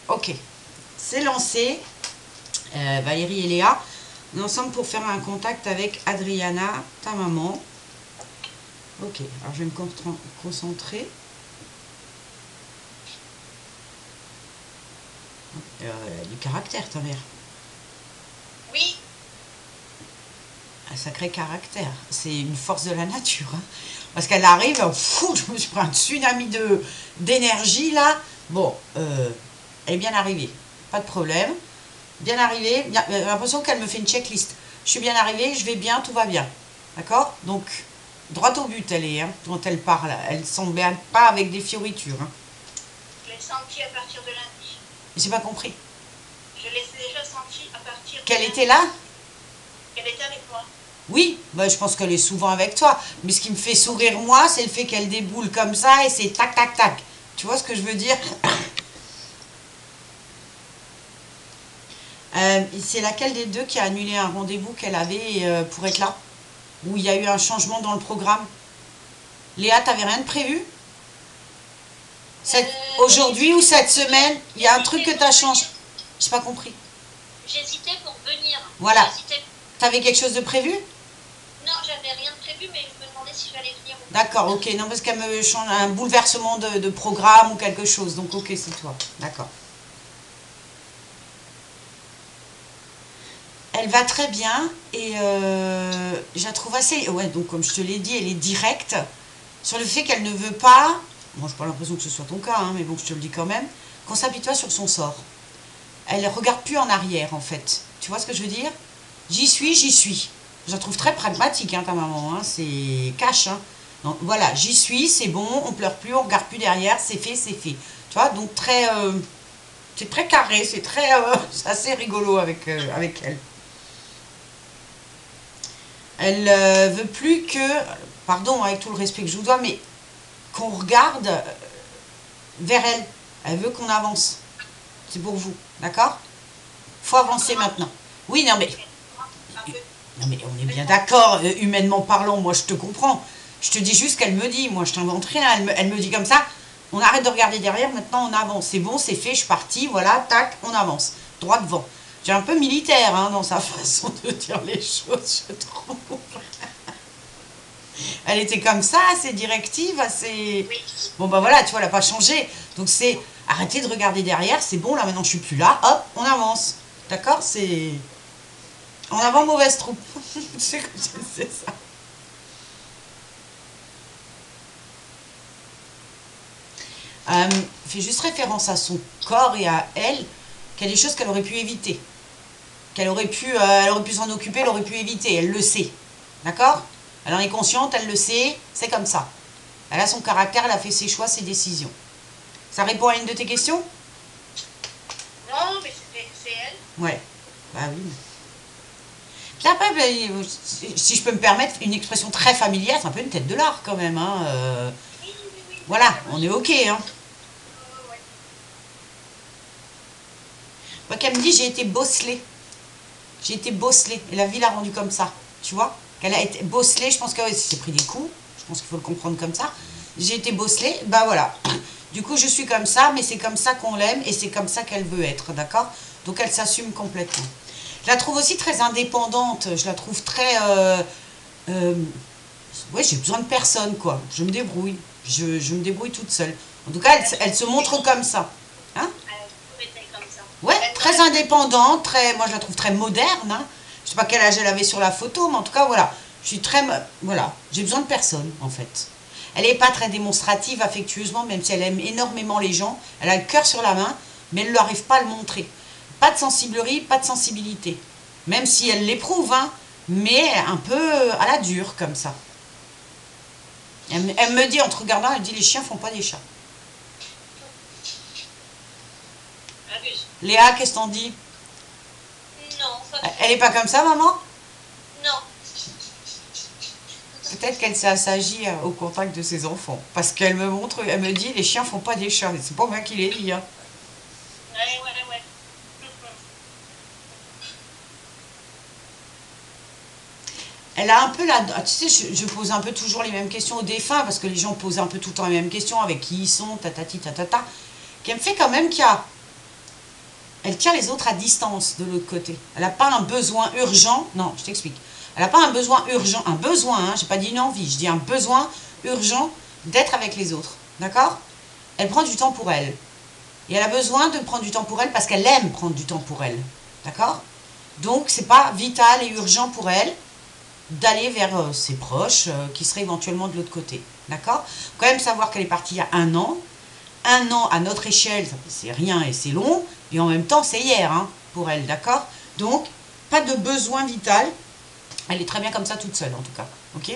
Ok, c'est lancé. Valérie et Léa, on est ensemble pour faire un contact avec Adriana, ta maman. Ok, alors je vais me concentrer. Du caractère, ta mère. Oui. Un sacré caractère. C'est une force de la nature. Hein. Parce qu'elle arrive, fou, je me suis pris un tsunami d'énergie là. Bon, elle est bien arrivée. Pas de problème. Bien arrivée. J'ai l'impression qu'elle me fait une checklist. Je suis bien arrivée, je vais bien, tout va bien. D'accord? Donc, droite au but, elle est, hein, quand elle parle. Elle ne s'emmerde pas avec des fioritures. Hein. Je l'ai senti à partir de lundi. J'ai pas compris. Je l'ai déjà senti à partir de Qu'elle lundi. était là? Qu'elle était avec moi. Oui, bah, je pense qu'elle est souvent avec toi. Mais ce qui me fait sourire, moi, c'est le fait qu'elle déboule comme ça et c'est tac, tac, tac. Tu vois ce que je veux dire? C'est laquelle des deux qui a annulé un rendez-vous qu'elle avait pour être là? Où il y a eu un changement dans le programme? Léa, t'avais rien de prévu? Aujourd'hui ou cette semaine, il y a un truc que t'as changé. J'ai pas compris. J'hésitais pour venir. Voilà. T'avais quelque chose de prévu? Non, j'avais rien de prévu, mais je me demandais si j'allais venir. D'accord, ok. Non, parce qu'elle me change un bouleversement de programme ou quelque chose. Donc, ok, c'est toi. D'accord. Elle va très bien et je la trouve assez... Ouais, donc comme je te l'ai dit, elle est directe sur le fait qu'elle ne veut pas... Bon, je n'ai pas l'impression que ce soit ton cas, hein, mais bon, je te le dis quand même. Qu'on s'apitoie sur son sort. Elle ne regarde plus en arrière, en fait. Tu vois ce que je veux dire? J'y suis, j'y suis. Je la trouve très pragmatique, hein, ta maman. Hein, c'est cash. Hein. Donc voilà, j'y suis, c'est bon, on pleure plus, on regarde plus derrière, c'est fait, c'est fait. Tu vois, donc très... c'est très carré, c'est très... c'est assez rigolo avec elle. Elle veut plus que, pardon avec tout le respect que je vous dois, mais qu'on regarde vers elle. Elle veut qu'on avance. C'est pour vous, d'accord? Faut avancer maintenant. Oui, non mais on est bien d'accord, humainement parlant, moi je te comprends. Je te dis juste qu'elle me dit, moi je t'invente rien, elle me dit comme ça, on arrête de regarder derrière, maintenant on avance. C'est bon, c'est fait, je suis partie, voilà, tac, on avance. Droit devant. J'ai un peu militaire hein, dans sa façon de dire les choses, je trouve. Elle était comme ça, assez directive, assez... Oui. Bon bah voilà, tu vois, elle n'a pas changé. Donc c'est arrêter de regarder derrière, c'est bon, là maintenant je suis plus là, hop, on avance. D'accord? C'est... En avant, mauvaise troupe. C'est ça. Fait juste référence à son corps et à elle, qu'il y a des choses qu'elle aurait pu éviter. Elle aurait pu s'en occuper, elle aurait pu éviter, elle le sait. D'accord? Elle en est consciente, elle le sait, c'est comme ça. Elle a son caractère, elle a fait ses choix, ses décisions. Ça répond à une de tes questions? Non, mais c'est elle. Ouais. Bah oui. Puis après, si je peux me permettre, une expression très familière, c'est un peu une tête de l'art quand même. Hein. Oui, oui, oui. Voilà, on est ok. Hein. Ouais. Moi, qu'elle me dit, j'ai été bosselée. J'ai été bosselée. Et la vie l'a rendue comme ça. Tu vois? Qu'elle a été bosselée, je pense qu'elle s'est pris des coups. Je pense qu'il faut le comprendre comme ça. J'ai été bosselée, bah voilà. Du coup, je suis comme ça, mais c'est comme ça qu'on l'aime et c'est comme ça qu'elle veut être, d'accord? Donc, elle s'assume complètement. Je la trouve aussi très indépendante. Je la trouve très... ouais, j'ai besoin de personne, quoi. Je me débrouille. Je me débrouille toute seule. En tout cas, elle se montre comme ça. Hein? Comme ça. Ouais, très indépendante, très, moi je la trouve très moderne. Hein. Je sais pas quel âge elle avait sur la photo, mais en tout cas, voilà. Je suis très... Voilà, j'ai besoin de personne, en fait. Elle n'est pas très démonstrative affectueusement, même si elle aime énormément les gens. Elle a le cœur sur la main, mais elle ne n'arrive pas à le montrer. Pas de sensiblerie, pas de sensibilité. Même si elle l'éprouve, hein, mais un peu à la dure, comme ça. Elle me dit, en te regardant, elle dit, les chiens font pas des chats. Abuse. Léa, qu'est-ce qu'on dit? Non, pas Elle n'est pas comme ça, maman? Non. Peut-être qu'elle s'agit au contact de ses enfants. Parce qu'elle me montre, elle me dit, les chiens font pas des chats. C'est pas moi qui l'ai dit. Hein. Ouais. Elle a un peu la... Tu sais, je pose un peu toujours les mêmes questions aux défunts, parce que les gens posent un peu tout le temps les mêmes questions, avec qui ils sont, tatati, tatata. Qui me fait quand même qu'il y a elle tient les autres à distance de l'autre côté. Elle n'a pas un besoin urgent. Non, je t'explique. Elle n'a pas un besoin urgent. Un besoin, hein, je n'ai pas dit une envie. Je dis un besoin urgent d'être avec les autres. D'accord? Elle prend du temps pour elle. Et elle a besoin de prendre du temps pour elle parce qu'elle aime prendre du temps pour elle. D'accord? Donc, c'est pas vital et urgent pour elle d'aller vers ses proches qui seraient éventuellement de l'autre côté. D'accord? Quand même savoir qu'elle est partie il y a un an. Un an à notre échelle, c'est rien et c'est long. Et en même temps, c'est hier hein, pour elle. D'accord? Donc, pas de besoin vital. Elle est très bien comme ça toute seule en tout cas. Ok?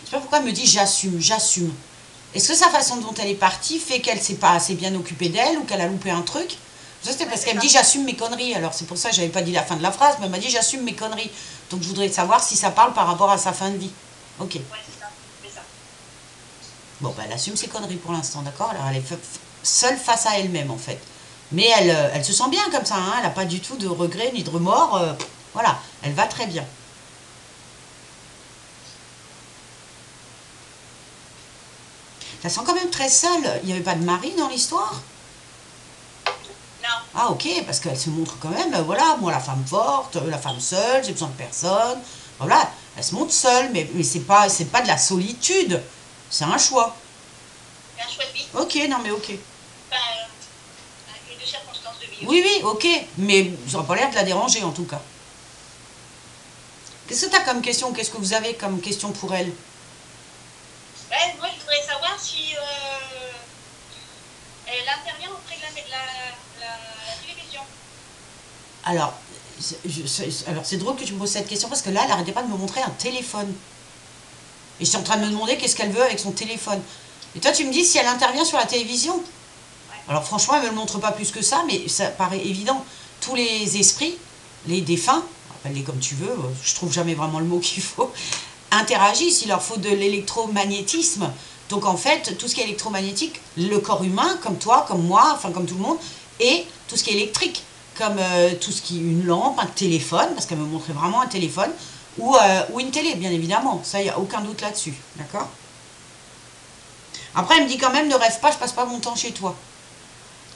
Je sais pas pourquoi elle me dit j'assume, j'assume. Est-ce que sa façon dont elle est partie fait qu'elle s'est pas assez bien occupée d'elle ou qu'elle a loupé un truc? Ça c'était parce qu'elle me dit j'assume mes conneries. Alors c'est pour ça que j'avais pas dit la fin de la phrase, mais elle m'a dit j'assume mes conneries. Donc je voudrais savoir si ça parle par rapport à sa fin de vie. Ok. Ouais, c'est ça. C'est ça. Bon, bah, elle assume ses conneries pour l'instant, d'accord? Alors elle est seule face à elle-même en fait. Mais elle se sent bien comme ça, hein, elle n'a pas du tout de regrets ni de remords. Voilà, elle va très bien. Ça sent quand même très seule. Il n'y avait pas de mari dans l'histoire? Non. Ah ok, parce qu'elle se montre quand même, voilà, moi la femme forte, la femme seule, j'ai besoin de personne. Voilà, elle se montre seule, mais c'est pas de la solitude. C'est un choix. C'est un choix de vie. Ok, non mais ok. Enfin, avec les circonstances de vie. Oui, oui, ok, mais ça n'aurait pas l'air de la déranger en tout cas. Qu'est-ce que tu as comme question? Qu'est-ce que vous avez comme question pour elle? Ouais, moi, je voudrais savoir si elle intervient auprès de la télévision. Alors, c'est drôle que tu me poses cette question parce que là, elle n'arrêtait pas de me montrer un téléphone. Et je suis en train de me demander qu'est-ce qu'elle veut avec son téléphone. Et toi, tu me dis si elle intervient sur la télévision. Ouais. Alors franchement, elle ne me le montre pas plus que ça, mais ça paraît évident. Tous les esprits, les défunts, appelle-les comme tu veux, je trouve jamais vraiment le mot qu'il faut, interagissent, il leur faut de l'électromagnétisme. Donc en fait, tout ce qui est électromagnétique, le corps humain, comme toi, comme moi, enfin comme tout le monde, et tout ce qui est électrique, comme tout ce qui est une lampe, un téléphone, parce qu'elle me montrait vraiment un téléphone, ou une télé, bien évidemment. Ça, il n'y a aucun doute là-dessus. D'accord? Après, elle me dit quand même, ne rêve pas, je passe pas mon temps chez toi.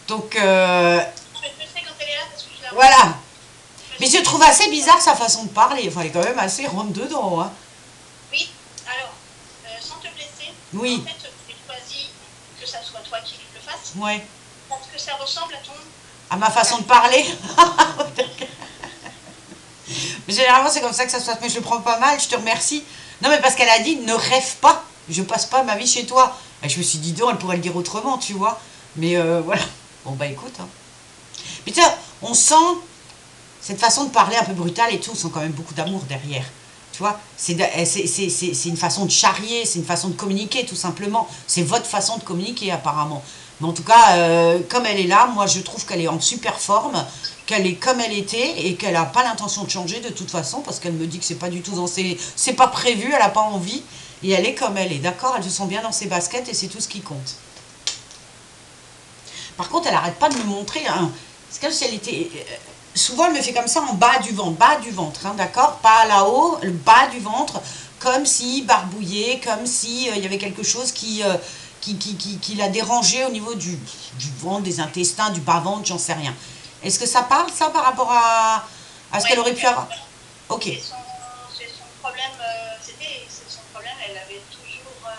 Donc, Je sais quand elle est là parce que je la vois. voilà. Mais je trouve assez bizarre sa façon de parler. Enfin, elle est quand même assez rentre dedans. Hein. Oui, alors, sans te blesser, Oui. en fait, j'ai choisi que ça soit toi qui le fasses, Ouais. parce que ça ressemble à ton... À ma façon de parler. Mais généralement, c'est comme ça que ça se passe. Mais je le prends pas mal, je te remercie. Non, mais parce qu'elle a dit, ne rêve pas. Je passe pas ma vie chez toi. Et je me suis dit, non, elle pourrait le dire autrement, tu vois. Mais voilà. Bon, bah écoute. Hein. Mais tiens, on sent cette façon de parler un peu brutale et tout, on sent quand même beaucoup d'amour derrière. Tu vois, c'est une façon de charrier, c'est une façon de communiquer, tout simplement. C'est votre façon de communiquer, apparemment. Mais en tout cas, comme elle est là, moi, je trouve qu'elle est en super forme, qu'elle est comme elle était et qu'elle n'a pas l'intention de changer de toute façon, parce qu'elle me dit que c'est pas du tout dans ses... C'est pas prévu, elle n'a pas envie, et elle est comme elle est, d'accord? Elle se sent bien dans ses baskets et c'est tout ce qui compte. Par contre, elle n'arrête pas de me montrer... Hein, c'est comme si elle était... souvent, elle me fait comme ça en bas du ventre, hein, d'accord? Pas là-haut, le bas du ventre, comme si barbouillé, comme si il y avait quelque chose qui l'a dérangé au niveau du ventre, des intestins, du bas-ventre, j'en sais rien. Est-ce que ça parle, ça, par rapport à ce qu'elle aurait pu avoir? Ok. C'est son problème, c'est son problème, elle avait toujours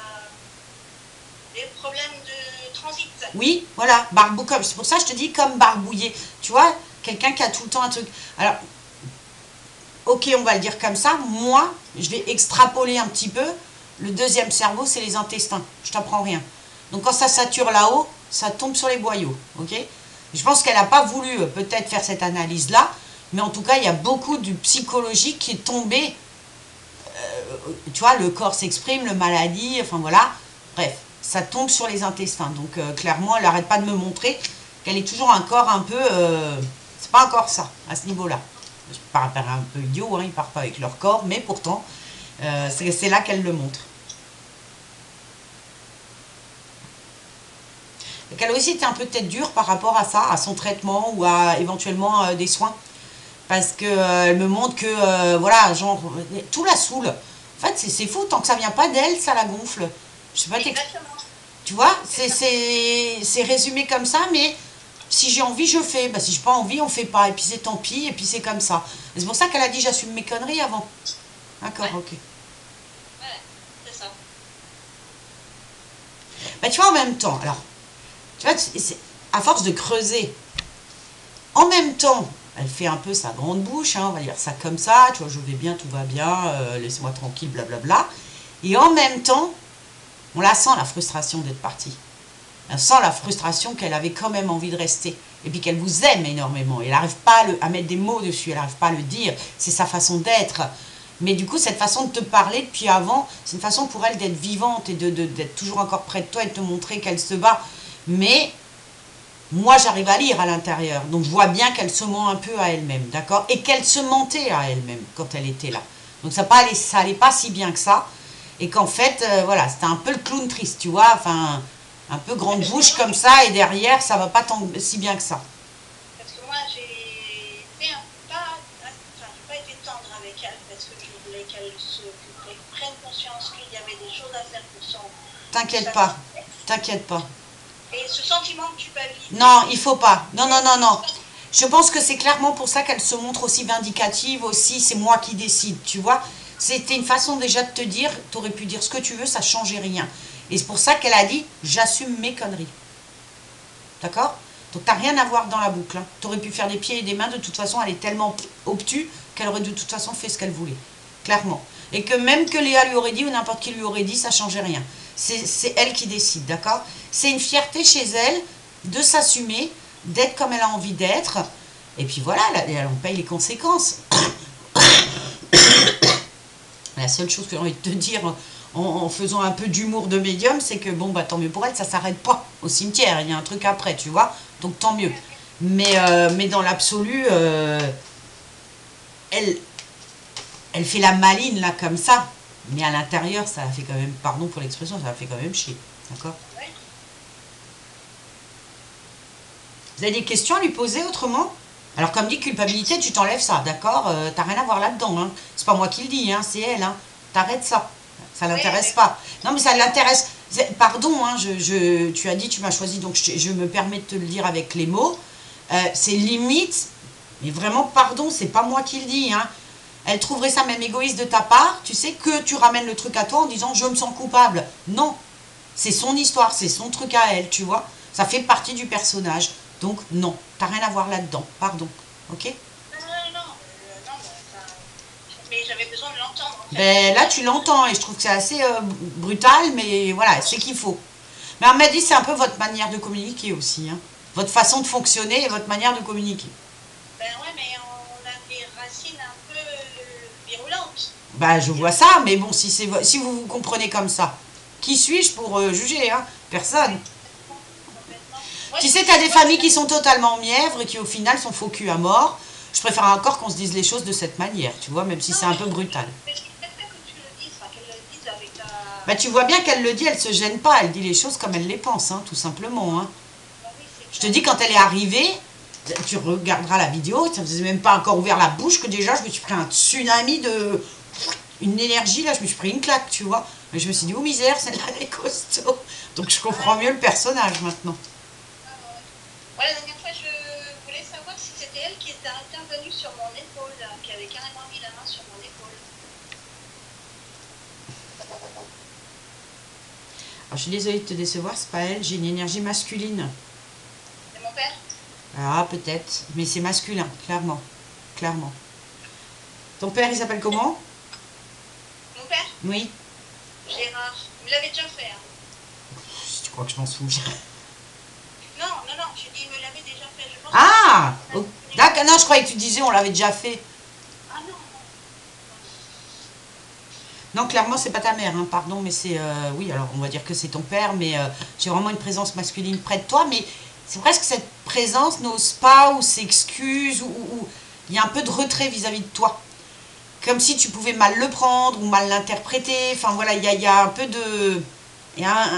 des problèmes de transit. Oui, voilà, comme c'est pour ça que je te dis comme barbouillé. Tu vois, quelqu'un qui a tout le temps un truc. Alors, ok, on va le dire comme ça. Moi, je vais extrapoler un petit peu. Le deuxième cerveau, c'est les intestins. Je t'apprends rien. Donc, quand ça sature là-haut, ça tombe sur les boyaux. Ok? Je pense qu'elle n'a pas voulu peut-être faire cette analyse-là. Mais en tout cas, il y a beaucoup du psychologique qui est tombé. Tu vois, le corps s'exprime, le maladie, enfin voilà. Bref, ça tombe sur les intestins. Donc, clairement, elle n'arrête pas de me montrer qu'elle est toujours un corps un peu... c'est pas encore ça, à ce niveau-là. Je parle un peu idiot, hein, ils ne partent pas avec leur corps, mais pourtant, c'est là qu'elle le montre. Et qu'elle a aussi été un peu peut-être dure par rapport à ça, à son traitement ou à éventuellement des soins. Parce qu'elle me montre que, voilà, genre, tout la saoule. En fait, c'est fou, tant que ça vient pas d'elle, ça la gonfle. Je sais pas Exactement. tu vois, C'est ça. c'est résumé comme ça, mais si j'ai envie, je fais. Bah, si j'ai pas envie, on fait pas. Et puis c'est tant pis, et puis c'est comme ça. Et c'est pour ça qu'elle a dit j'assume mes conneries avant. D'accord, Ouais, ok. ouais, c'est ça. Bah, tu vois, en même temps, alors, tu vois, à force de creuser, en même temps, elle fait un peu sa grande bouche, hein, on va dire ça comme ça, tu vois, je vais bien, tout va bien, laissez-moi tranquille, blablabla. Et en même temps, on la sent la frustration d'être partie. On sent la frustration qu'elle avait quand même envie de rester. Et puis qu'elle vous aime énormément. Elle n'arrive pas à mettre des mots dessus, elle n'arrive pas à le dire. C'est sa façon d'être. Mais du coup, cette façon de te parler depuis avant, c'est une façon pour elle d'être vivante et d'être toujours encore près de toi et de te montrer qu'elle se bat. Mais moi, j'arrive à lire à l'intérieur. Donc, je vois bien qu'elle se ment un peu à elle-même, d'accord? Et qu'elle se mentait à elle-même quand elle était là. Donc, ça allait pas si bien que ça. Et qu'en fait, voilà, c'était un peu le clown triste, tu vois? Enfin, un peu Ouais, grande parce que bouche moi, comme ça, et derrière, ça va pas tant, si bien que ça. j'ai été un pas, enfin, j'ai pas été tendre avec elle parce que je voulais qu'elle prenne conscience qu'il y avait des choses à faire pour T'inquiète sa pas. santé. T'inquiète pas. Et ce sentiment de culpabilité, Non, il faut pas. Non, non, non, non. Je pense que c'est clairement pour ça qu'elle se montre aussi vindicative, aussi, c'est moi qui décide, tu vois. C'était une façon déjà de te dire, t'aurais pu dire ce que tu veux, ça changeait rien. Et c'est pour ça qu'elle a dit, j'assume mes conneries. D'accord? Donc t'as rien à voir dans la boucle. Hein. T'aurais pu faire des pieds et des mains, de toute façon, elle est tellement obtuse qu'elle aurait de toute façon fait ce qu'elle voulait. Clairement. Et que même que Léa lui aurait dit ou n'importe qui lui aurait dit, ça changeait rien. C'est elle qui décide, d'accord? C'est une fierté chez elle de s'assumer, d'être comme elle a envie d'être. Et puis voilà, elle en paye les conséquences. La seule chose que j'ai envie de te dire en faisant un peu d'humour de médium, c'est que bon, bah tant mieux pour elle, ça s'arrête pas au cimetière, il y a un truc après, tu vois, donc tant mieux. Mais dans l'absolu, elle, elle fait la maline là comme ça, mais à l'intérieur, ça la fait quand même, pardon pour l'expression, ça la fait quand même chier, d'accord? ouais. Vous avez des questions à lui poser autrement? Alors comme dit culpabilité, tu t'enlèves ça, d'accord? T'as rien à voir là-dedans, hein. C'est pas moi qui le dis, hein, c'est elle, hein. T'arrêtes ça. Ça Oui, l'intéresse mais pas. Non mais ça l'intéresse. Pardon, hein, tu as dit, tu m'as choisi, donc je me permets de te le dire avec les mots. C'est limite, mais vraiment pardon, c'est pas moi qui le dis, hein. Elle trouverait ça même égoïste de ta part, tu sais, que tu ramènes le truc à toi en disant je me sens coupable. Non, c'est son histoire, c'est son truc à elle, tu vois. Ça fait partie du personnage. Donc non, t'as rien à voir là-dedans. Pardon. Ok? non, mais j'avais besoin de l'entendre en fait. Ben là, tu l'entends et je trouve que c'est assez brutal, mais voilà, c'est qu'il faut. Mais elle m'a dit c'est un peu votre manière de communiquer aussi. Hein. Votre façon de fonctionner et votre manière de communiquer. Ben ouais, mais on a des racines un peu virulentes. Ben je vois ça, mais bon, si vous vous comprenez comme ça, qui suis-je pour juger hein? Personne. Ouais, complètement, complètement. Moi, Tu je sais, me t'as suis des familles qui sont totalement mièvres et qui au final sont faux cul à mort. Je préfère encore qu'on se dise les choses de cette manière, tu vois, même si non, c'est un peu brutal. mais je préfère que tu le dises, enfin, qu'elle le dise avec la. Bah, tu vois bien qu'elle le dit, elle se gêne pas, elle dit les choses comme elle les pense, hein, tout simplement. Hein. Ben oui, c'est Je te clair. dis, quand elle est arrivée, tu regarderas la vidéo, ça faisait même pas encore ouvert la bouche que déjà je me suis pris un tsunami de. Une énergie, là, je me suis pris une claque, tu vois. Mais je me suis dit, oh misère, celle-là, elle est costaud. Donc je comprends mieux le personnage maintenant. Ah, ouais. Moi, la dernière fois, je voulais savoir si c'était elle qui était intervenue sur mon épaule, qui avait carrément mis la main sur mon épaule. Alors, je suis désolée de te décevoir, c'est pas elle, j'ai une énergie masculine. C'est mon père? Ah, peut-être, mais c'est masculin, clairement. Clairement. Ton père, il s'appelle comment? Mon père? Oui. Gérard. Il me l'avait déjà fait. Hein. Tu crois que je m'en souviens? Non, non, non, j'ai dit il me l'avait déjà fait. Je pense que Ah c'est. d'accord, non, je croyais que tu disais on l'avait déjà fait. Ah non, non. Non, clairement, c'est pas ta mère, hein, pardon, mais c'est. Oui, alors on va dire que c'est ton père, mais j'ai vraiment une présence masculine près de toi, mais c'est presque cette présence n'ose pas ou s'excuse ou il y a un peu de retrait vis-à-vis de toi. Comme si tu pouvais mal le prendre ou mal l'interpréter. Enfin voilà, il y a un peu de. Il y a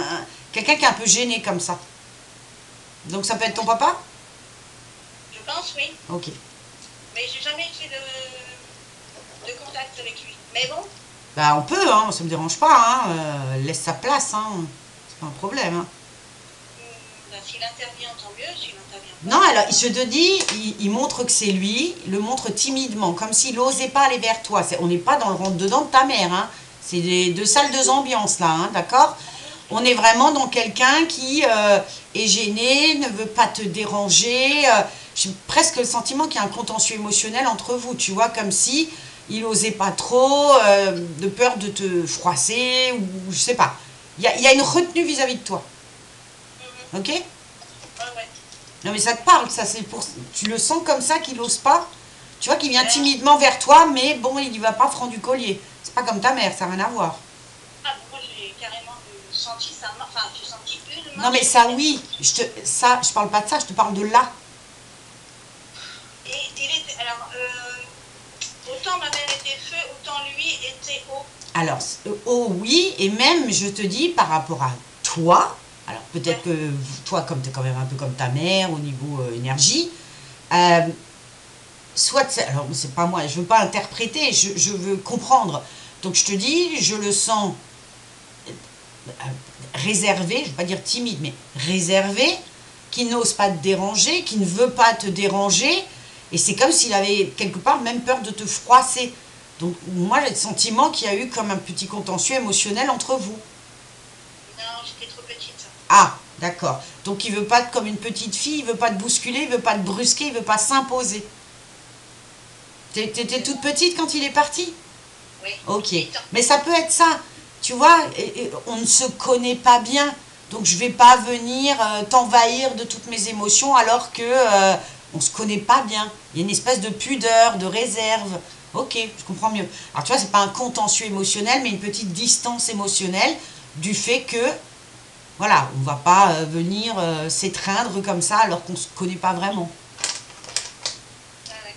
quelqu'un qui est un peu gêné comme ça. Donc ça peut être ton papa? Je pense, oui. Ok. Mais j'ai jamais fait de contact avec lui. Mais bon, Bah, on peut, hein, ça me dérange pas, hein, laisse sa place, hein, c'est pas un problème, hein. Bah, s'il intervient, tant mieux. S'il n'intervient Non, pas, alors, je te dis, il montre que c'est lui, il le montre timidement, comme s'il n'osait pas aller vers toi. On n'est pas dans le rentre-dedans de ta mère, hein. C'est deux salles, deux ambiances, là, hein, d'accord? On est vraiment dans quelqu'un qui est gêné, ne veut pas te déranger. J'ai presque le sentiment qu'il y a un contentieux émotionnel entre vous, tu vois, comme si il osait pas trop, de peur de te froisser, ou je sais pas. Il y a une retenue vis-à-vis de toi, ok? ouais, ouais. Non mais ça te parle, ça c'est pour... Tu le sens comme ça qu'il ose pas? Tu vois qu'il vient Ben, timidement vers toi, mais bon, il y va pas franc du collier. C'est pas comme ta mère, ça n'a rien à voir. ah, moi, j'ai carrément senti sa main. Enfin, j'ai senti une main Non mais sur ça l'épaule. oui, je parle pas de ça, je te parle de là. Et il était. Alors, autant ma mère était feu, autant lui était eau. Alors, oh oui, et même, je te dis, par rapport à toi, alors peut-être Ouais. que toi, comme tu es quand même un peu comme ta mère au niveau énergie, euh, soit, alors c'est pas moi, je veux pas interpréter, je veux comprendre. Donc je te dis, je le sens réservé, je vais pas dire timide, mais réservé, qui n'ose pas te déranger, qui ne veut pas te déranger, et c'est comme s'il avait quelque part même peur de te froisser. Donc moi j'ai le sentiment qu'il y a eu comme un petit contentieux émotionnel entre vous. Non, j'étais trop petite. Ah, d'accord. Donc il veut pas être comme une petite fille, il veut pas te bousculer, il veut pas te brusquer, il veut pas s'imposer. T'étais toute petite quand il est parti? Oui, Ok. 8 ans. Mais ça peut être ça. Tu vois, on ne se connaît pas bien. Donc je vais pas venir t'envahir de toutes mes émotions alors que on se connaît pas bien. Il y a une espèce de pudeur, de réserve. Ok, je comprends mieux. Alors tu vois, c'est pas un contentieux émotionnel, mais une petite distance émotionnelle du fait que voilà, on va pas venir s'étreindre comme ça alors qu'on se connaît pas vraiment. Ah, ouais.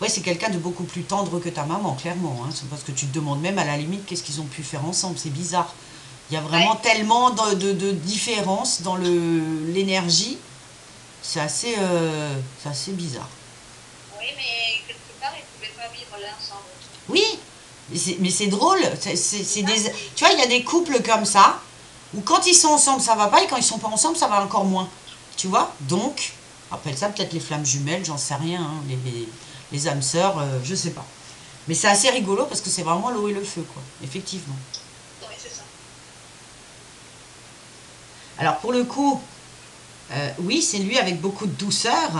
Ouais, c'est quelqu'un de beaucoup plus tendre que ta maman, clairement, hein. C'est parce que tu te demandes même à la limite qu'est-ce qu'ils ont pu faire ensemble. C'est bizarre. Il y a vraiment Ouais. tellement de différences dans l'énergie. C'est assez bizarre. Oui, mais quelque part, ils ne pouvaient pas vivre l'un sans l'autre. Oui, mais c'est drôle. Tu vois, il y a des couples comme ça où quand ils sont ensemble, ça va pas, et quand ils sont pas ensemble, ça va encore moins. Tu vois? Donc, appelle ça peut-être les flammes jumelles, j'en sais rien, hein, les âmes sœurs, je sais pas. Mais c'est assez rigolo parce que c'est vraiment l'eau et le feu, quoi. Effectivement. Oui, c'est ça. Alors pour le coup, oui, c'est lui avec beaucoup de douceur,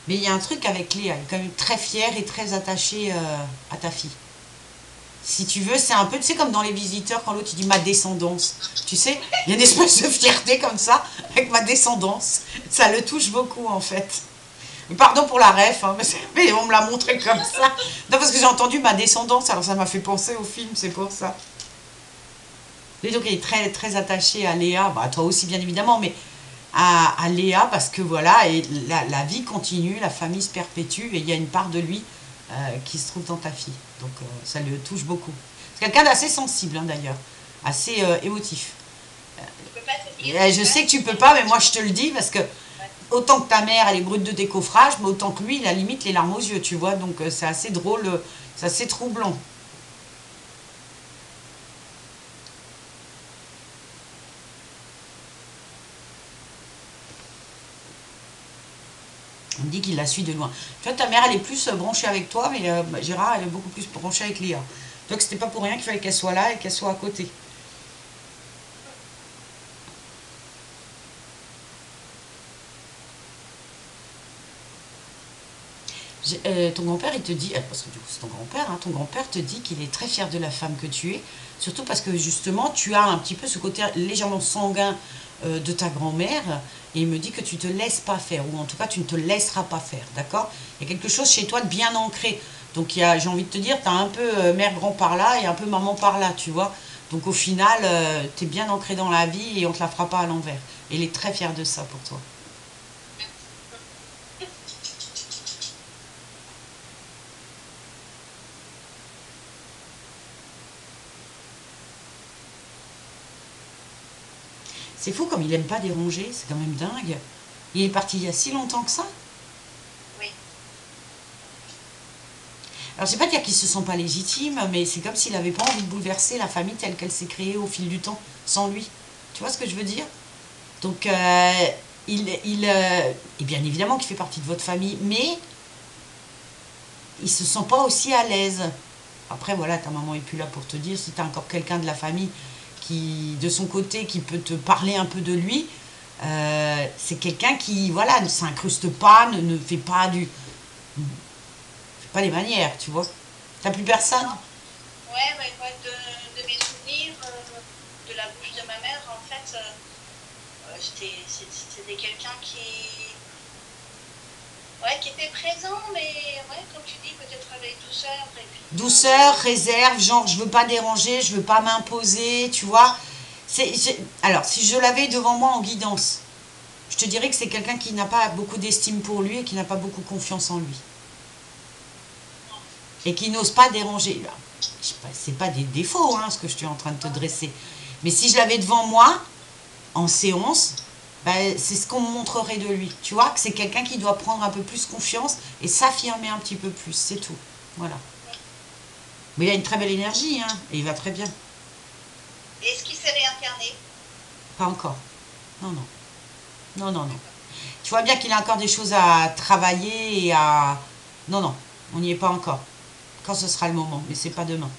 mais il y a un truc avec Léa. Il est quand même très fier et très attaché à ta fille. Si tu veux, c'est un peu, tu sais, comme dans Les Visiteurs, quand l'autre il dit ma descendance. Tu sais, il y a une espèce de fierté comme ça, avec ma descendance. Ça le touche beaucoup, en fait. Pardon pour la ref, hein, mais on me l'a montré comme ça. Non, parce que j'ai entendu ma descendance, alors ça m'a fait penser au film, c'est pour ça. Et donc, il est très, très attaché à Léa, bah, toi aussi, bien évidemment, mais à Léa, parce que voilà, et la vie continue, la famille se perpétue, et il y a une part de lui qui se trouve dans ta fille. Donc, ça le touche beaucoup. C'est quelqu'un d'assez sensible, hein, d'ailleurs, assez émotif. Je ne peux pas te dire. Et je sais que tu peux pas, mais moi, je te le dis, parce que Ouais. autant que ta mère, elle est brute de décoffrage, mais autant que lui, il a limite les larmes aux yeux, tu vois. Donc, c'est assez drôle, c'est assez troublant. On me dit qu'il la suit de loin. Tu vois, ta mère, elle est plus branchée avec toi, mais Gérard, elle est beaucoup plus branchée avec Léa. Donc, c'était pas pour rien qu'il fallait qu'elle soit là et qu'elle soit à côté. Ton grand-père, il te dit, parce que du coup c'est ton grand-père, hein, ton grand-père te dit qu'il est très fier de la femme que tu es, surtout parce que justement tu as un petit peu ce côté légèrement sanguin de ta grand-mère, et il me dit que tu te laisses pas faire, ou en tout cas tu ne te laisseras pas faire, d'accord? Il y a quelque chose chez toi de bien ancré, donc j'ai envie de te dire, tu as un peu mère-grand par là et un peu maman par là, tu vois? Donc au final, tu es bien ancré dans la vie et on te la fera pas à l'envers. Et il est très fier de ça pour toi. C'est fou comme il aime pas déranger, c'est quand même dingue. Il est parti il y a si longtemps que ça. Oui. Alors, je ne vais pas dire qu'ils se sont pas légitimes, mais c'est comme s'il n'avait pas envie de bouleverser la famille telle qu'elle s'est créée au fil du temps, sans lui. Tu vois ce que je veux dire? Donc, et bien évidemment qu'il fait partie de votre famille, mais il se sent pas aussi à l'aise. Après, voilà, ta maman est plus là pour te dire si tu as encore quelqu'un de la famille qui, de son côté, qui peut te parler un peu de lui. C'est quelqu'un qui, voilà, ne s'incruste pas, ne fait pas fait pas les manières, tu vois. T'as plus personne? Non. Ouais, ouais, ouais, de mes souvenirs, de la bouche de ma mère, en fait, c'était quelqu'un ouais, qui était présent, mais ouais, comme tu dis, peut-être avec douceur. Et puis, Douceur, réserve, genre je veux pas déranger, je veux pas m'imposer, tu vois. Alors, si je l'avais devant moi en guidance, je te dirais que c'est quelqu'un qui n'a pas beaucoup d'estime pour lui et qui n'a pas beaucoup confiance en lui. Et qui n'ose pas déranger. Là, c'est pas des défauts, hein, ce que je suis en train de te dresser. Mais si je l'avais devant moi, en séance, ben, c'est ce qu'on me montrerait de lui. Tu vois, que c'est quelqu'un qui doit prendre un peu plus confiance et s'affirmer un petit peu plus, c'est tout. Voilà. Mais il a une très belle énergie, hein, et il va très bien. est-ce qu'il s'est réincarné? Pas encore. Non, non. Non, non, non. Tu vois bien qu'il a encore des choses à travailler et à... Non, non, on n'y est pas encore. Quand ce sera le moment, mais c'est pas demain.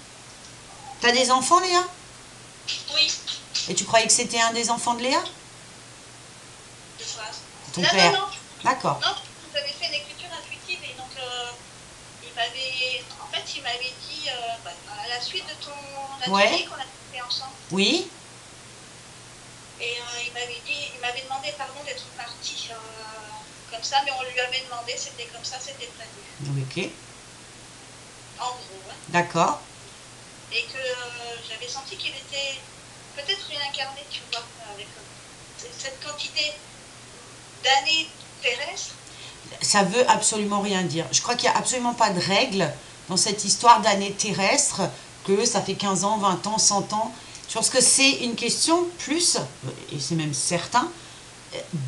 T'as des enfants, Léa? Oui. Et tu croyais que c'était un des enfants de Léa? De quoi? Ton Non, père? non, non. D'accord. Non, vous avez fait une écriture intuitive et donc il m'avait dit, bah, à la suite de ton Ouais. atelier qu'on a fait ensemble, Oui? et il m'avait demandé pardon d'être parti comme ça, mais on lui avait demandé, c'était comme ça, c'était prévu. Ok. En gros, hein. D'accord. Et que j'avais senti qu'il était peut-être réincarné, tu vois, avec cette quantité d'années terrestres. Ça veut absolument rien dire. Je crois qu'il n'y a absolument pas de règle dans cette histoire d'années terrestres, que ça fait 15 ans, 20 ans, 100 ans. Je pense que c'est une question plus, et c'est même certain,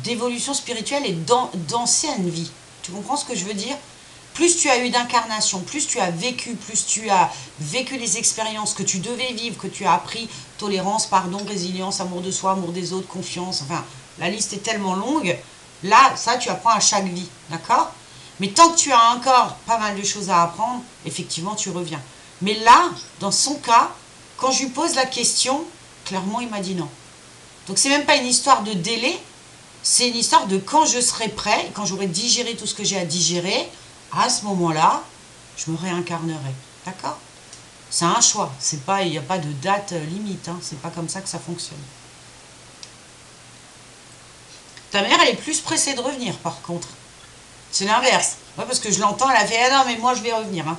d'évolution spirituelle et d'ancienne vie. Tu comprends ce que je veux dire? Plus tu as eu d'incarnation, plus tu as vécu les expériences que tu devais vivre, que tu as appris, tolérance, pardon, résilience, amour de soi, amour des autres, confiance, enfin, la liste est tellement longue. Là, ça, tu apprends à chaque vie, d'accord? Mais tant que tu as encore pas mal de choses à apprendre, effectivement, tu reviens. Mais là, dans son cas, quand je lui pose la question, clairement, il m'a dit non. Donc, c'est même pas une histoire de délai, c'est une histoire de quand je serai prêt, quand j'aurai digéré tout ce que j'ai à digérer, à ce moment-là, je me réincarnerai. D'accord? C'est un choix. C'est pas, il n'y a pas de date limite. Hein. C'est pas comme ça que ça fonctionne. Ta mère, elle est plus pressée de revenir, par contre. C'est l'inverse. Ouais, parce que je l'entends, elle a fait « Ah non, mais moi, je vais revenir. Hein. »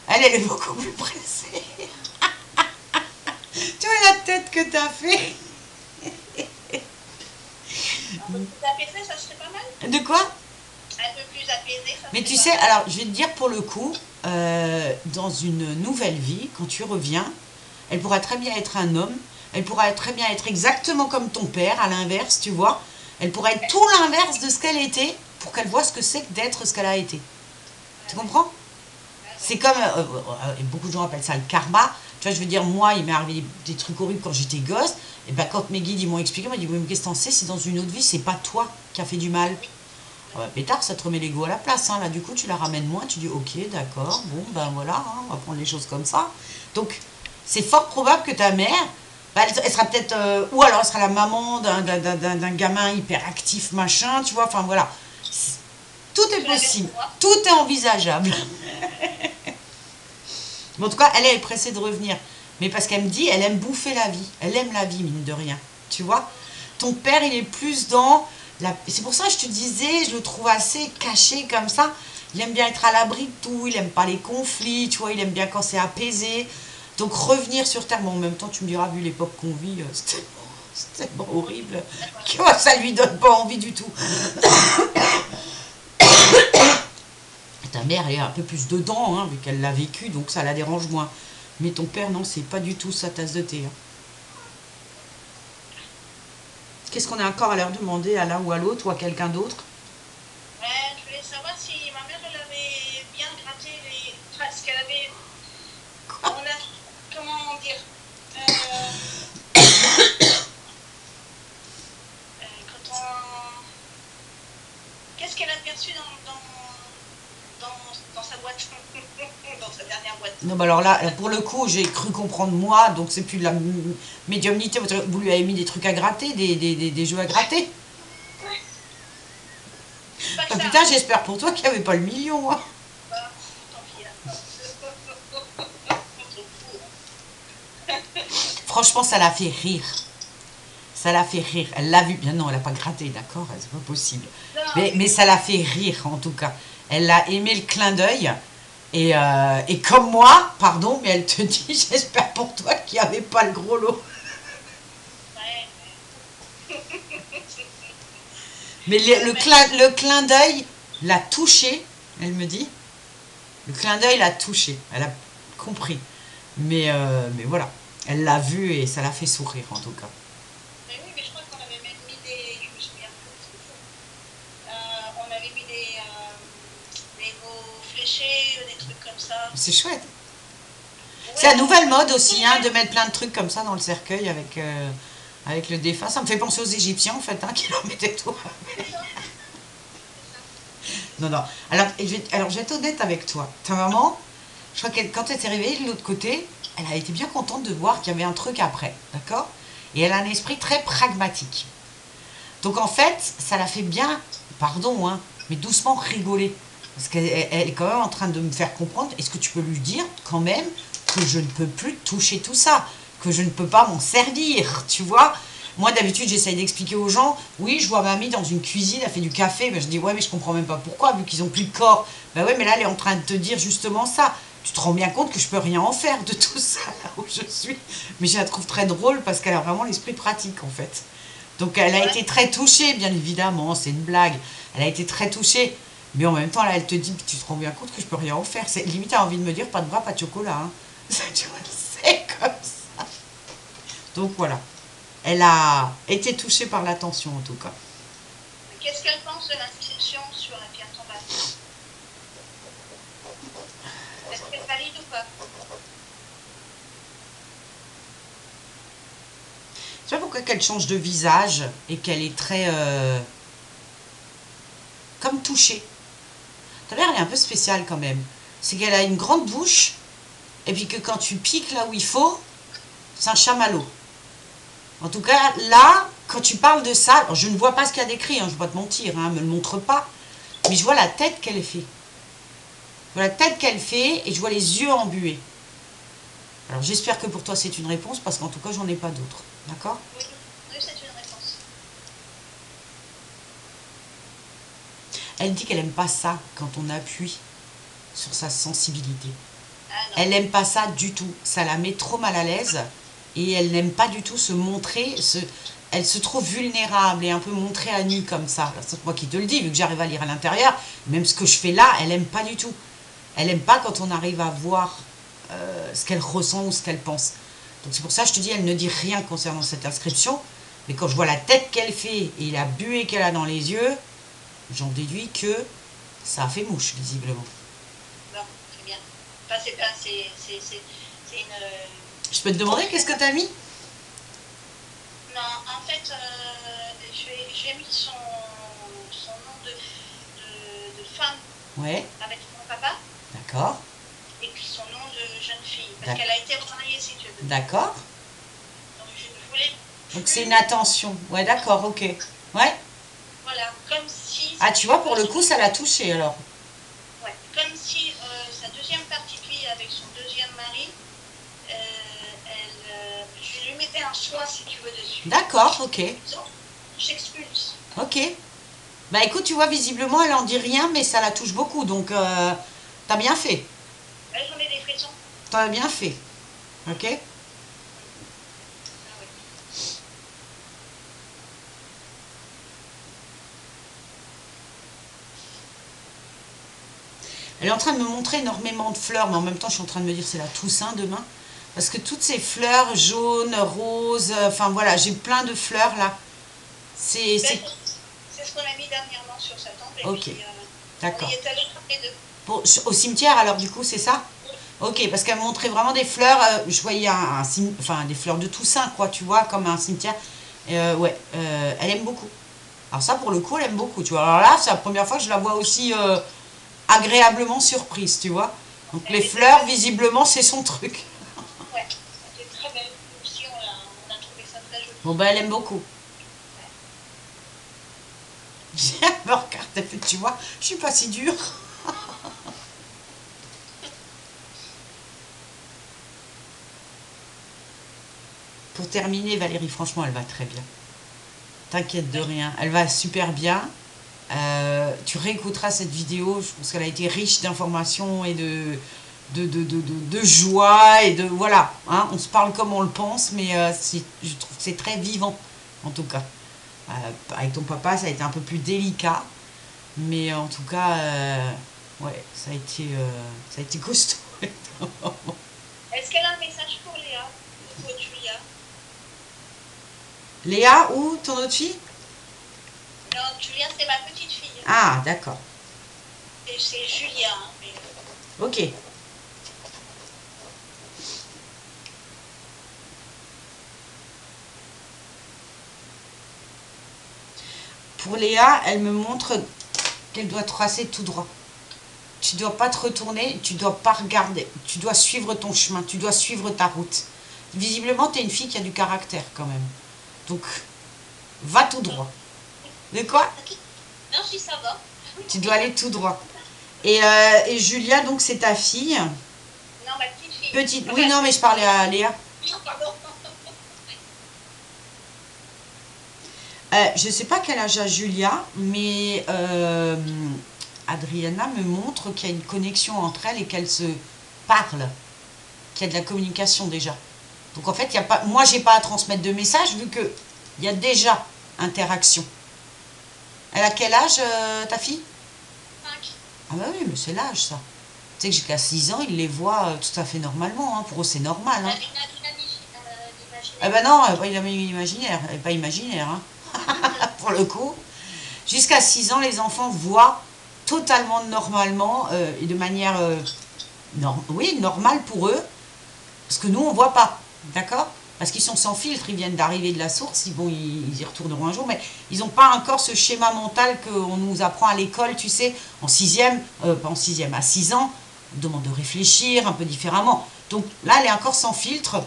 Elle est beaucoup plus pressée. Tu vois la tête que t'as fait? Un peu plus apaisé, ça serait pas mal. De quoi? Un peu plus apaisé, ça Mais tu serait sais, pas mal. alors, je vais te dire pour le coup, dans une nouvelle vie, quand tu reviens, elle pourra très bien être un homme, elle pourra très bien être exactement comme ton père, à l'inverse, tu vois. Elle pourrait être tout l'inverse de ce qu'elle était, pour qu'elle voit ce que c'est que d'être ce qu'elle a été. Tu comprends? C'est comme, beaucoup de gens appellent ça le karma. Tu vois, je veux dire, moi, il m'est arrivé des trucs horribles quand j'étais gosse. Et ben, quand mes guides ils m'ont expliqué, ils m'ont dit, oui, mais qu'est-ce que t'en sais, si dans une autre vie, c'est pas toi qui as fait du mal. Ouais, pétard, ça te remet l'ego à la place. Hein. Là, du coup, tu la ramènes moins. Tu dis, ok, d'accord, bon, ben voilà, hein, on va prendre les choses comme ça. Donc, c'est fort probable que ta mère, ben, elle sera peut-être, ou alors elle sera la maman d'un gamin hyperactif, machin, tu vois, enfin voilà. Tout est possible, tout est envisageable. Mais en tout cas, elle est pressée de revenir. Mais parce qu'elle me dit, elle aime bouffer la vie. Elle aime la vie, mine de rien. Tu vois? Ton père, il est plus dans... C'est pour ça que je te disais, je le trouve assez caché comme ça. Il aime bien être à l'abri de tout, il aime pas les conflits, tu vois, il aime bien quand c'est apaisé. Donc revenir sur Terre, bon, en même temps, tu me diras, vu l'époque qu'on vit, c'est tellement horrible, que ça lui donne pas envie du tout. Ta mère, elle est un peu plus dedans, hein, vu qu'elle l'a vécu, donc ça la dérange moins. Mais ton père, non, c'est pas du tout sa tasse de thé. Hein. Qu'est-ce qu'on a encore à leur demander, à l'un ou à l'autre, ou à quelqu'un d'autre? Je voulais savoir si ma mère, elle avait bien gratté les... Enfin, ce qu'elle avait Non, bah alors là, pour le coup, j'ai cru comprendre moi, donc c'est plus de la médiumnité. Vous lui avez mis des trucs à gratter, des jeux à gratter. Ouais, pas que Ah ça, putain, j'espère pour toi qu'il n'y avait pas le million, hein. bah, tant pis, hein. On s'en fout, hein. Franchement, ça l'a fait rire. Ça l'a fait rire. Elle l'a vu. Bien non, elle n'a pas gratté, d'accord? C'est pas possible. Non, Mais ça l'a fait rire, en tout cas. Elle a aimé le clin d'œil. Et comme moi, pardon, mais elle te dit, j'espère pour toi qu'il n'y avait pas le gros lot. ouais, Mais ouais. Mais le clin d'œil l'a touché, elle me dit. Le clin d'œil l'a touché. Elle a compris. Mais voilà. Elle l'a vu et ça l'a fait sourire, en tout cas. mais oui, mais je crois qu'on avait même mis des. Je me souviens plus ce que c'est. On avait mis des mots fléchés, des trucs comme ça. C'est chouette. C'est la Ouais, nouvelle mode aussi, hein, de mettre plein de trucs comme ça dans le cercueil avec le défunt. Ça me fait penser aux Égyptiens, en fait, hein, qui leur mettaient tout. c'est ça, c'est ça. Non, non. Alors, je vais être honnête avec toi. Ta maman, je crois qu'elle, quand elle s'est réveillée de l'autre côté, elle a été bien contente de voir qu'il y avait un truc après. D'accord? Et elle a un esprit très pragmatique. Donc, en fait, ça l'a fait bien, pardon, hein, mais doucement rigoler. Parce qu'elle est quand même en train de me faire comprendre. Est-ce que tu peux lui dire, quand même, que je ne peux plus toucher tout ça? Que je ne peux pas m'en servir, tu vois? Moi, d'habitude, j'essaye d'expliquer aux gens, oui, je vois mamie dans une cuisine, elle fait du café. Ben, je dis, ouais, mais je comprends même pas pourquoi, vu qu'ils ont plus de corps. Ben ouais, mais là, elle est en train de te dire justement ça. Tu te rends bien compte que je peux rien en faire de tout ça, là où je suis. Mais je la trouve très drôle parce qu'elle a vraiment l'esprit pratique, en fait. Donc, elle a Ouais, été très touchée, bien évidemment, c'est une blague. Elle a été très touchée. Mais en même temps, là, elle te dit, tu te rends bien compte que je peux rien en faire. C'est limite, elle a envie de me dire, pas de bras, pas de chocolat. Hein. Tu vois, c'est comme ça. Donc, voilà. Elle a été touchée par l'attention, en tout cas. mais qu'est-ce qu'elle pense de l'inscription sur la pierre tombale? Est-ce qu'elle valide ou pas? Tu vois pourquoi qu'elle change de visage et qu'elle est très... comme touchée. Ta mère, elle est un peu spéciale quand même. C'est qu'elle a une grande bouche et puis que quand tu piques là où il faut, c'est un chamallow. En tout cas, là, quand tu parles de ça, alors je ne vois pas ce qu'il y a d'écrit, hein, je ne vais pas te mentir, hein, me le montre pas, mais je vois la tête qu'elle fait. Je vois la tête qu'elle fait et je vois les yeux embués. Alors j'espère que pour toi c'est une réponse parce qu'en tout cas j'en ai pas d'autres. D'accord? Oui, oui, c'est une réponse. Elle dit qu'elle aime pas ça quand on appuie sur sa sensibilité. Ah non. Elle n'aime pas ça du tout. Ça la met trop mal à l'aise et elle n'aime pas du tout se montrer. Elle se trouve vulnérable et un peu montrée à nu comme ça. C'est moi qui te le dis, vu que j'arrive à lire à l'intérieur. Même ce que je fais là, elle n'aime pas du tout. Elle n'aime pas quand on arrive à voir ce qu'elle ressent ou ce qu'elle pense. Donc c'est pour ça que je te dis, elle ne dit rien concernant cette inscription. Mais quand je vois la tête qu'elle fait et la buée qu'elle a dans les yeux, j'en déduis que ça a fait mouche, visiblement. Bon, très bien. Enfin, c'est pas, c'est une. Je peux te demander qu'est-ce que tu as mis? Non, en fait, j'ai mis son nom de femme Ouais, avec mon papa d'accord. et puis son nom de jeune fille. Parce D'ac- qu'elle a été remariée, si tu veux. D'accord. Donc je ne voulais Donc c'est plus. une attention. Ouais, d'accord, ok. Ouais. Voilà, comme si. Ah, Si tu tu vois, pour le veux, coup, ça l'a touché alors. ouais, comme si sa deuxième partie de vie avec son deuxième mari, je lui mettais un soin, si tu veux, dessus. D'accord, ok. J'expulse. Ok. Bah écoute, tu vois, visiblement, elle en dit rien, mais ça la touche beaucoup. Donc, t'as bien fait. Là, j'en ai des frissons. T'as bien fait. Ok. Ah oui. Elle est en train de me montrer énormément de fleurs, mais en même temps, je suis en train de me dire c'est la Toussaint demain. Parce que toutes ces fleurs jaunes, roses, enfin voilà, j'ai plein de fleurs là. C'est... Ben, c'est ce qu'on a mis dernièrement sur sa tombe. Et Ok, puis, on d'accord. y est allé tous les deux. Au cimetière alors du coup, c'est ça? Ok, parce qu'elle me montrait vraiment des fleurs, je voyais enfin des fleurs de Toussaint quoi, tu vois, comme un cimetière. Ouais, elle aime beaucoup. Alors ça pour le coup, elle aime beaucoup, tu vois. Alors là, c'est la première fois que je la vois aussi agréablement surprise, tu vois. Donc Elle les était fleurs, très- visiblement, c'est son truc. Ouais, c'était très belle. Nous aussi, on a trouvé ça très joli. Bon, ben, elle aime beaucoup. Elle me regarde, elle fait, tu vois, je suis pas si dure. Pour terminer, Valérie, franchement, elle va très bien. T'inquiète de rien. Elle va super bien. Tu réécouteras cette vidéo. Je pense qu'elle a été riche d'informations et de joie et de... Voilà, hein, on se parle comme on le pense, mais je trouve que c'est très vivant, en tout cas. Avec ton papa, ça a été un peu plus délicat. Mais en tout cas, ouais, ça a été costaud. Est-ce qu'elle a un message pour Léa ou pour Julia? Léa ou ton autre fille? Non, Julia, c'est ma petite fille. Ah, d'accord. Et c'est Julia. Hein, mais... Ok. Pour Léa, elle me montre qu'elle doit tracer tout droit. Tu dois pas te retourner, tu dois pas regarder. Tu dois suivre ton chemin, tu dois suivre ta route. Visiblement, tu es une fille qui a du caractère quand même. Donc, va tout droit. De quoi? Non, si ça va. Tu dois aller tout droit. Et Julia, donc, c'est ta fille. Non, ma petite fille. Petite. Oui, non, mais je parlais à Léa. Non, pardon. Je sais pas quel âge a Julia, mais Adriana me montre qu'il y a une connexion entre elles et qu'elles se parlent, qu'il y a de la communication déjà. Donc en fait, il y a pas, moi, j'ai pas à transmettre de message vu que il y a déjà interaction. Elle a quel âge, ta fille? 5. Ah bah oui, mais c'est l'âge, ça. Tu sais que jusqu'à 6 ans, ils les voient tout à fait normalement. Hein. Pour eux, c'est normal. Hein. Ah bah non, elle n'est pas imaginaire. Elle n'est pas imaginaire. Hein. Pour le coup. Jusqu'à 6 ans, les enfants voient totalement normalement et de manière oui, normale pour eux. Parce que nous, on ne voit pas. D'accord? Parce qu'ils sont sans filtre, ils viennent d'arriver de la source, bon, ils y retourneront un jour, mais ils n'ont pas encore ce schéma mental qu'on nous apprend à l'école, tu sais, en sixième, pas en sixième, à 6 ans, on demande de réfléchir un peu différemment. Donc là, elle est encore sans filtre.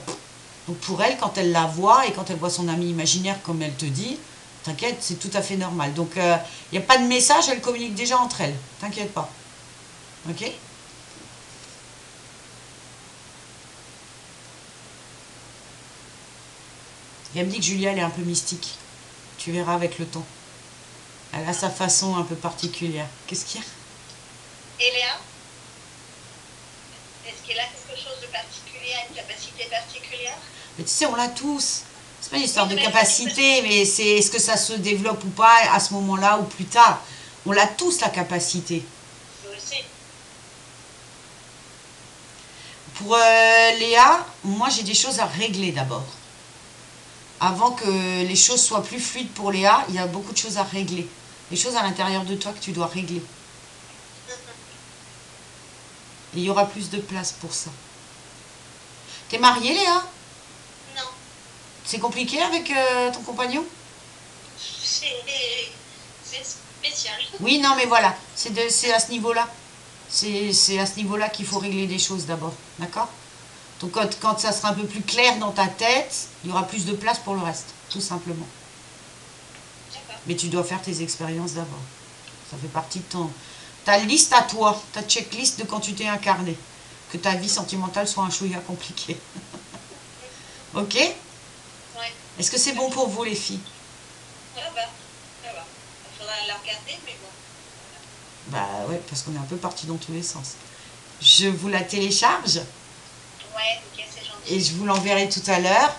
Donc pour elle, quand elle la voit et quand elle voit son ami imaginaire, comme elle te dit, t'inquiète, c'est tout à fait normal. Donc il n'y a pas de message, elle communique déjà entre elles. T'inquiète pas. Ok? Et elle me dit que Julia, elle est un peu mystique. Tu verras avec le temps. Elle a sa façon un peu particulière. Qu'est-ce qu'il y a? Et Léa, est-ce qu'elle a quelque chose de particulier, une capacité particulière? Mais tu sais, on l'a tous. C'est pas une histoire de capacité, mais c'est est-ce que ça se développe ou pas à ce moment-là ou plus tard. On l'a tous, la capacité. Je le sais. Pour Léa, moi j'ai des choses à régler d'abord. Avant que les choses soient plus fluides pour Léa, il y a beaucoup de choses à régler. Des choses à l'intérieur de toi que tu dois régler. Et il y aura plus de place pour ça. T'es mariée, Léa? Non. C'est compliqué avec ton compagnon? C'est spécial. Oui, non, mais voilà. C'est à ce niveau-là. C'est à ce niveau-là qu'il faut régler des choses d'abord. D'accord? Donc quand ça sera un peu plus clair dans ta tête, il y aura plus de place pour le reste. Tout simplement. Mais tu dois faire tes expériences d'abord. Ça fait partie de ta liste à toi. Ta checklist de quand tu t'es incarné. Que ta vie sentimentale soit un chouïa compliqué. Ok? Ouais. Est-ce que c'est bon pour vous, les filles? Ça va. Ça va. Il faudra la regarder, mais bon. Bah ouais, parce qu'on est un peu parti dans tous les sens. Je vous la télécharge Ouais, ok, c'est gentil. et je vous l'enverrai tout à l'heure.